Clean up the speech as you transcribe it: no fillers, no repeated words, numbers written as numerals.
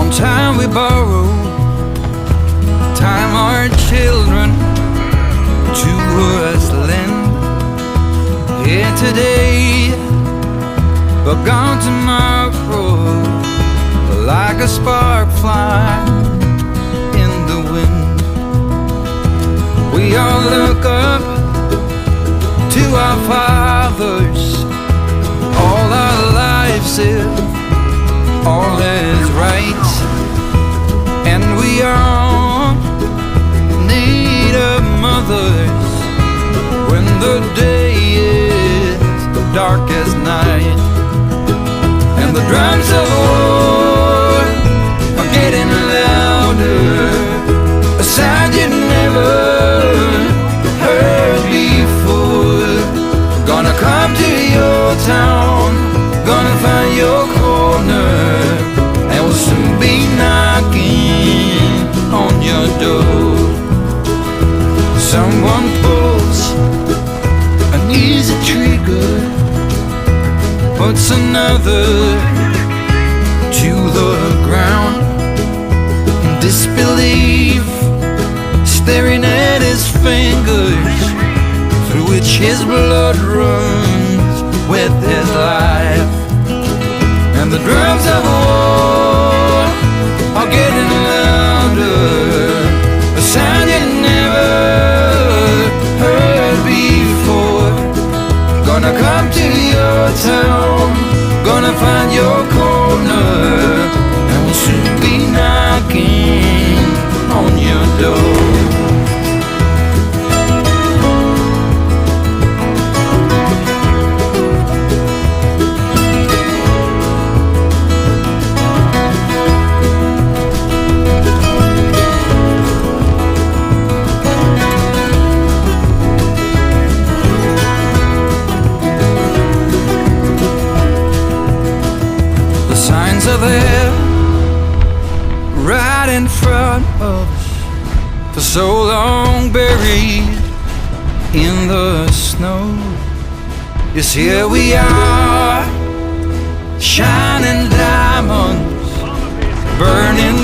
On time we borrow, time our children to us lend. Here today, but gone tomorrow, like a spark flying in the wind. We all look up to our fathers. All our lives if all is right, and we all need of mothers when the day is dark as night. And the drums of war are getting louder, a sound you never heard before. Gonna come to your town, gonna find your corner, and we'll soon be knocking on your door. Someone pulls an easy trigger, puts another to the ground in disbelief, staring at his fingers through which his blood runs with his life. And the drums of war are getting louder, a sound you never heard before. Gonna come to your town, gonna find your corner, and we'll soon be knocking on your door. Are there right in front of us, for so long buried in the snow. Yes, here we are, shining diamonds, burning